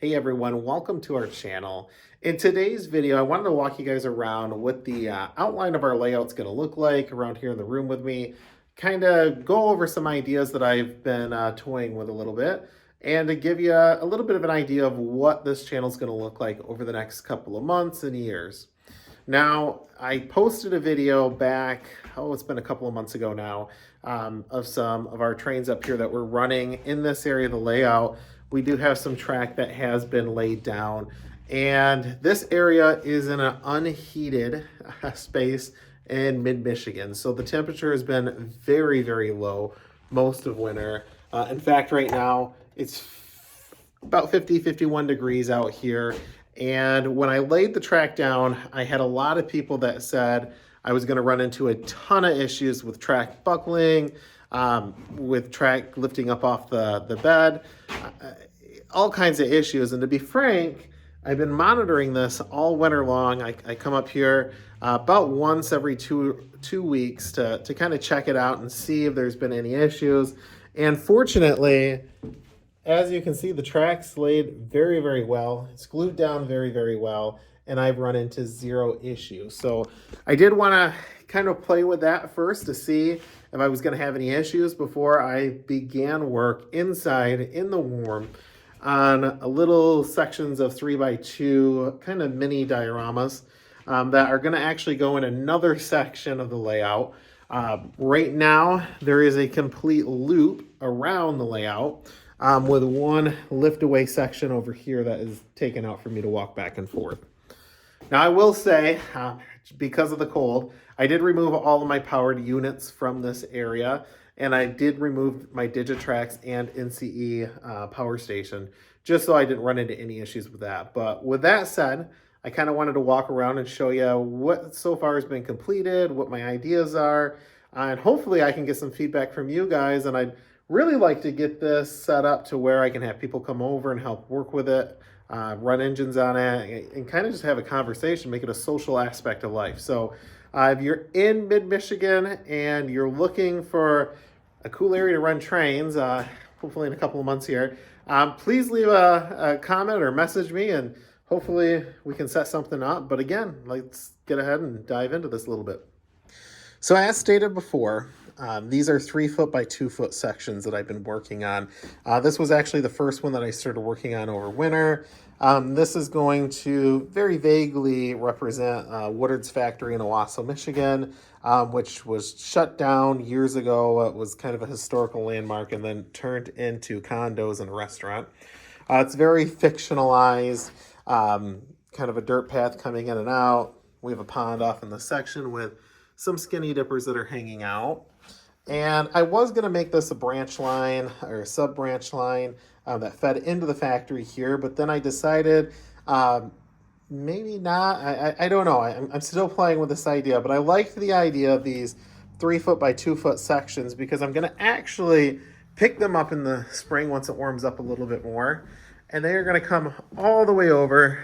Hey everyone, welcome to our channel. In today's video, I wanted to walk you guys around what the outline of our layout's going to look like around here in the room with me, kind of go over some ideas that I've been toying with a little bit, and to give you a little bit of an idea of what this channel is going to look like over the next couple of months and years. Now, I posted a video back, it's been a couple of months ago now, of some of our trains up here that we're running in this area of the layout. We do have some track that has been laid down, and this area is in an unheated space in mid-Michigan. So the temperature has been very, very low most of winter. In fact, right now it's about 50, 51 degrees out here. And when I laid the track down, I had a lot of people that said I was going to run into a ton of issues with track buckling, with track lifting up off the bed, all kinds of issues. And to be frank, I've been monitoring this all winter long. I come up here about once every two weeks to kind of check it out and see if there's been any issues. And fortunately, as you can see, the track's laid very, very well. It's glued down very, very well, and I've run into zero issue. So I did want to kind of play with that first to see if I was going to have any issues before I began work inside in the warm on a little sections of 3x2 kind of mini dioramas that are going to actually go in another section of the layout. Right now, there is a complete loop around the layout, with one lift away section over here that is taken out for me to walk back and forth. Now I will say, because of the cold, I did remove all of my powered units from this area, and I did remove my Digitrax and NCE power station, just so I didn't run into any issues with that. But with that said, I kind of wanted to walk around and show you what so far has been completed, what my ideas are, and hopefully I can get some feedback from you guys, and I'd really like to get this set up to where I can have people come over and help work with it, run engines on it, and kind of just have a conversation, make it a social aspect of life. So if you're in mid-Michigan and you're looking for a cool area to run trains, hopefully in a couple of months here, please leave a comment or message me, and hopefully we can set something up. But again, let's get ahead and dive into this a little bit. So as stated before, these are 3 foot by 2 foot sections that I've been working on. This was actually the first one that I started working on over winter. This is going to very vaguely represent Woodard's factory in Owasso, Michigan, which was shut down years ago. It was kind of a historical landmark and then turned into condos and a restaurant. It's very fictionalized, kind of a dirt path coming in and out. We have a pond off in the section with some skinny dippers that are hanging out. And I was going to make this a branch line or a sub branch line that fed into the factory here, but then I decided maybe not. I don't know. I'm still playing with this idea, but I liked the idea of these 3 foot by 2 foot sections because I'm going to actually pick them up in the spring once it warms up a little bit more. And they are going to come all the way over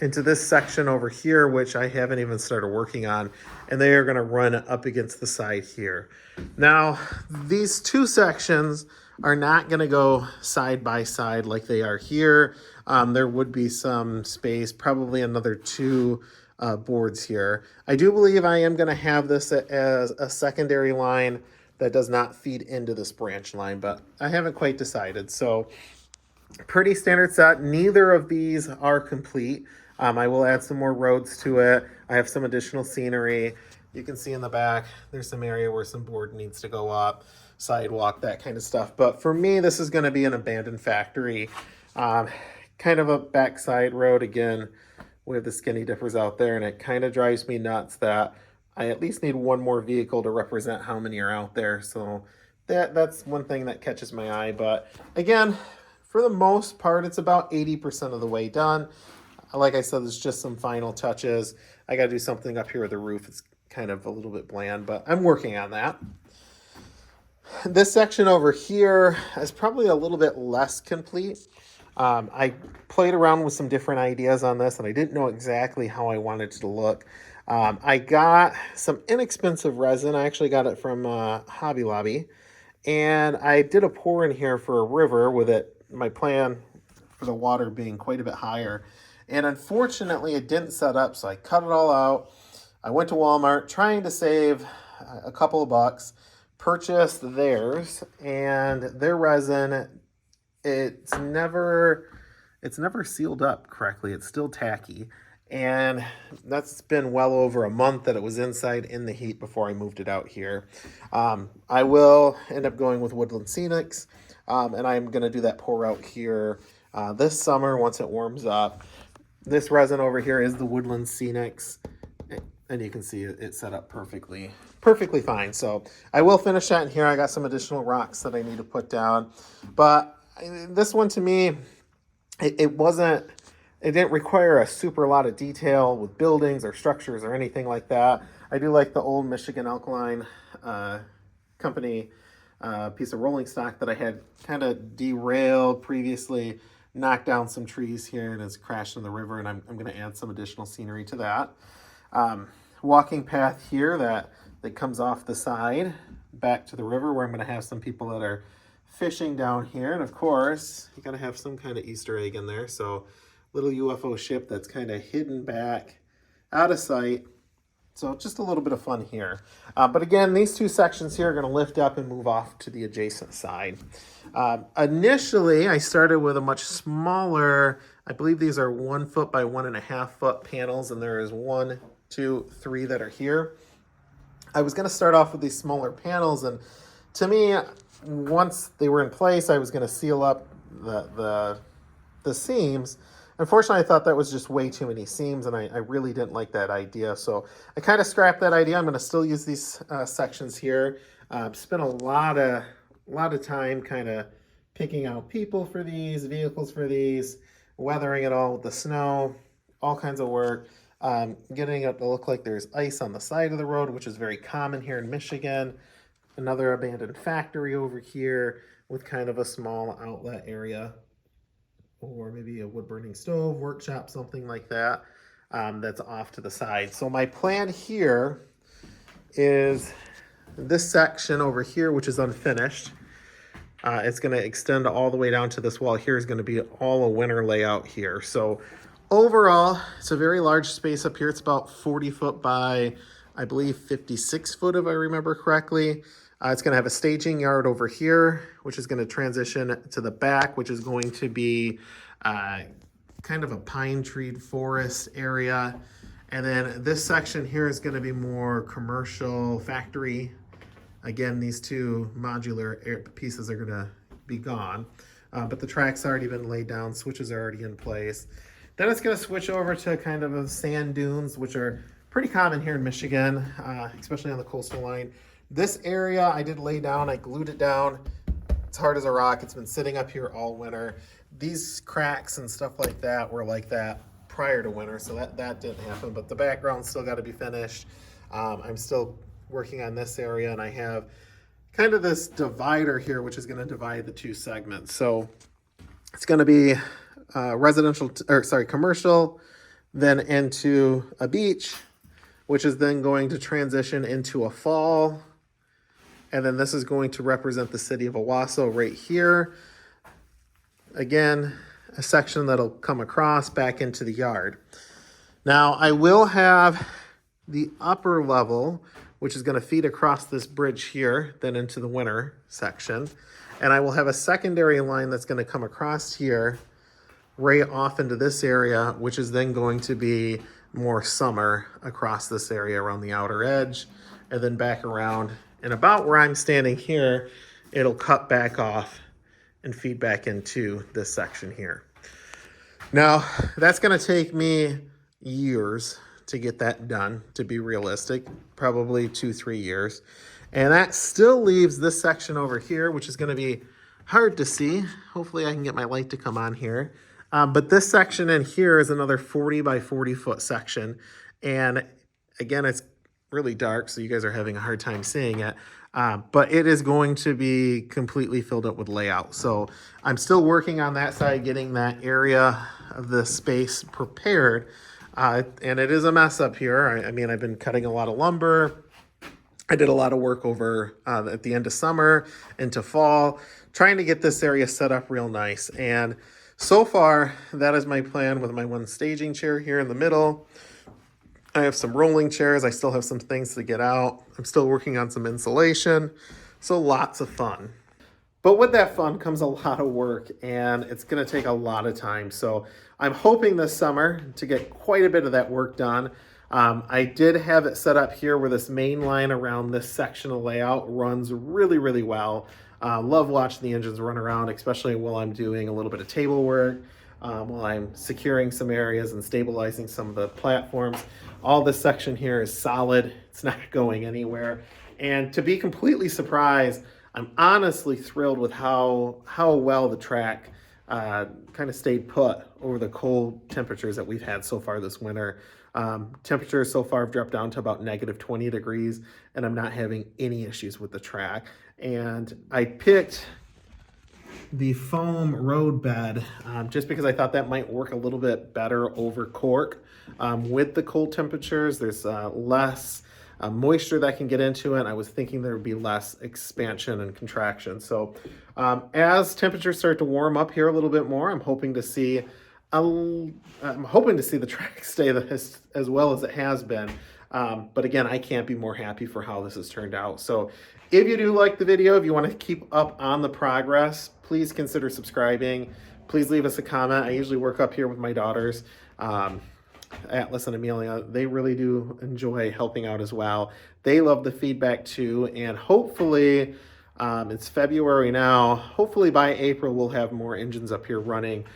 into this section over here, which I haven't even started working on, and they are going to run up against the side here. Now, these 2 sections are not going to go side by side like they are here. There would be some space, probably another 2 boards here. I do believe I am going to have this as a secondary line that does not feed into this branch line, but I haven't quite decided. So pretty standard set. Neither of these are complete. I will add some more roads to it. I have some additional scenery. You can see in the back, there's some area where some board needs to go up, sidewalk, that kind of stuff. But for me, this is going to be an abandoned factory, kind of a backside road. Again, we have the skinny dippers out there, and it kind of drives me nuts that I at least need one more vehicle to represent how many are out there. So that's one thing that catches my eye. But again, for the most part, it's about 80% of the way done. Like I said, there's just some final touches. I got to do something up here with the roof. It's kind of a little bit bland, but I'm working on that. This section over here is probably a little bit less complete. I played around with some different ideas on this, and I didn't know exactly how I wanted it to look. I got some inexpensive resin. I actually got it from Hobby Lobby, and I did a pour in here for a river with it. My plan for the water being quite a bit higher. And unfortunately, it didn't set up, so I cut it all out. I went to Walmart trying to save a couple of bucks, purchased theirs, and their resin, it's never sealed up correctly. It's still tacky. And that's been well over a month that it was inside in the heat before I moved it out here. I will end up going with Woodland Scenics, and I'm going to do that pour out here this summer once it warms up. This resin over here is the Woodland Scenics, and you can see it's set up perfectly fine. So I will finish that in here. I got some additional rocks that I need to put down, but this one to me, it didn't require a super lot of detail with buildings or structures or anything like that. I do like the old Michigan Alkaline Company piece of rolling stock that I had kind of derailed previously, knocked down some trees here and has crashed in the river, and I'm going to add some additional scenery to that. Walking path here that comes off the side back to the river, where I'm going to have some people that are fishing down here. And of course, you got to have some kind of Easter egg in there. So little UFO ship that's kind of hidden back out of sight. So just a little bit of fun here. But again, these two sections here are going to lift up and move off to the adjacent side. Initially, I started with a much smaller, I believe these are 1 foot by 1.5 foot panels, and there is 1, 2, 3 that are here. I was going to start off with these smaller panels, and to me, once they were in place, I was going to seal up the seams. Unfortunately, I thought that was just way too many seams, and I really didn't like that idea. So I kind of scrapped that idea. I'm going to still use these sections here. Spent a lot of time kind of picking out people for these, vehicles for these, weathering it all with the snow, all kinds of work. Getting it to look like there's ice on the side of the road, which is very common here in Michigan. Another abandoned factory over here with kind of a small outlet area, or maybe a wood burning stove, workshop, something like that, that's off to the side. So my plan here is this section over here, which is unfinished. It's going to extend all the way down to this wall here, is going to be all a winter layout here. So overall, it's a very large space up here. It's about 40 foot by, I believe, 56 foot, if I remember correctly. It's going to have a staging yard over here, which is going to transition to the back, which is going to be kind of a pine tree forest area. And then this section here is going to be more commercial factory. Again, these two modular pieces are going to be gone, but the track's already been laid down, switches are already in place. Then it's going to switch over to kind of sand dunes, which are pretty common here in Michigan, especially on the coastal line. This area I did lay down, I glued it down. It's hard as a rock. It's been sitting up here all winter. These cracks and stuff like that were like that prior to winter, so that didn't happen, but the background still got to be finished. I'm still working on this area, and I have kind of this divider here, which is going to divide the two segments. So it's going to be commercial, then into a beach, which is then going to transition into a fall. And then this is going to represent the city of Owasso right here. Again, a section that'll come across back into the yard. Now, I will have the upper level, which is going to feed across this bridge here, then into the winter section. And I will have a secondary line that's going to come across here, right off into this area, which is then going to be more summer across this area around the outer edge, and then back around. And about where I'm standing here, it'll cut back off and feed back into this section here. Now, that's going to take me years to get that done, to be realistic, probably 2-3 years. And that still leaves this section over here, which is going to be hard to see. Hopefully I can get my light to come on here. But this section in here is another 40 by 40 foot section. And again, it's really dark, so you guys are having a hard time seeing it. But it is going to be completely filled up with layout. So I'm still working on that side, getting that area of the space prepared. And it is a mess up here. I mean, I've been cutting a lot of lumber. I did a lot of work over at the end of summer into fall, trying to get this area set up real nice. And So far, that is my plan with my one staging chair here in the middle. I have some rolling chairs. I still have some things to get out. I'm still working on some insulation. So lots of fun. But with that fun comes a lot of work, and it's going to take a lot of time. So I'm hoping this summer to get quite a bit of that work done. I did have it set up here where this main line around this section of layout runs really, really well. Love watching the engines run around, especially while I'm doing a little bit of table work, while I'm securing some areas and stabilizing some of the platforms. All this section here is solid. It's not going anywhere. And to be completely surprised, I'm honestly thrilled with how well the track kind of stayed put over the cold temperatures that we've had so far this winter. Temperatures so far have dropped down to about -20 degrees, and I'm not having any issues with the track. And I picked the foam road bed just because I thought that might work a little bit better over cork. With the cold temperatures, there's less moisture that can get into it. I was thinking there would be less expansion and contraction. So as temperatures start to warm up here a little bit more, I'm hoping to see the track stay as well as it has been. But again, I can't be more happy for how this has turned out. So if you do like the video, if you want to keep up on the progress, please consider subscribing. Please leave us a comment. I usually work up here with my daughters. Atlas and Amelia, they really do enjoy helping out as well. They love the feedback too, and hopefully, it's February now, hopefully by April we'll have more engines up here running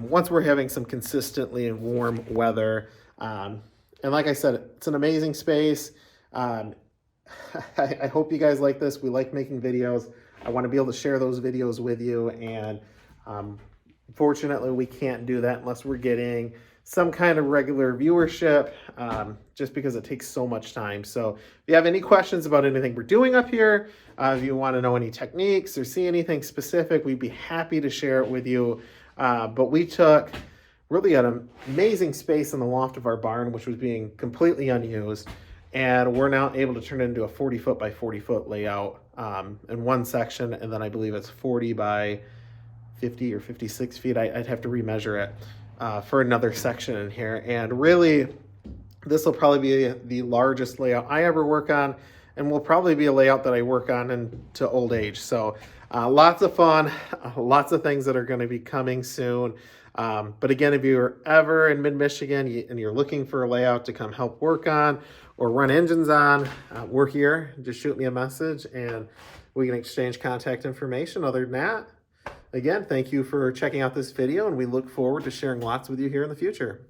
once we're having some consistently warm weather. And like I said, it's an amazing space. I hope you guys like this. We like making videos. I want to be able to share those videos with you, and fortunately we can't do that unless we're getting some kind of regular viewership, just because it takes so much time. So if you have any questions about anything we're doing up here, if you want to know any techniques or see anything specific, we'd be happy to share it with you. But we took really an amazing space in the loft of our barn, which was being completely unused, and we're now able to turn it into a 40-foot by 40-foot layout in one section, and then I believe it's 40 by 50 or 56 feet. I'd have to remeasure it. For another section in here. And really, this will probably be the largest layout I ever work on, and will probably be a layout that I work on into old age. So lots of fun, lots of things that are going to be coming soon. But again, if you're ever in mid-Michigan and you're looking for a layout to come help work on or run engines on, we're here. Just shoot me a message and we can exchange contact information. Other than that, again, thank you for checking out this video, and we look forward to sharing lots with you here in the future.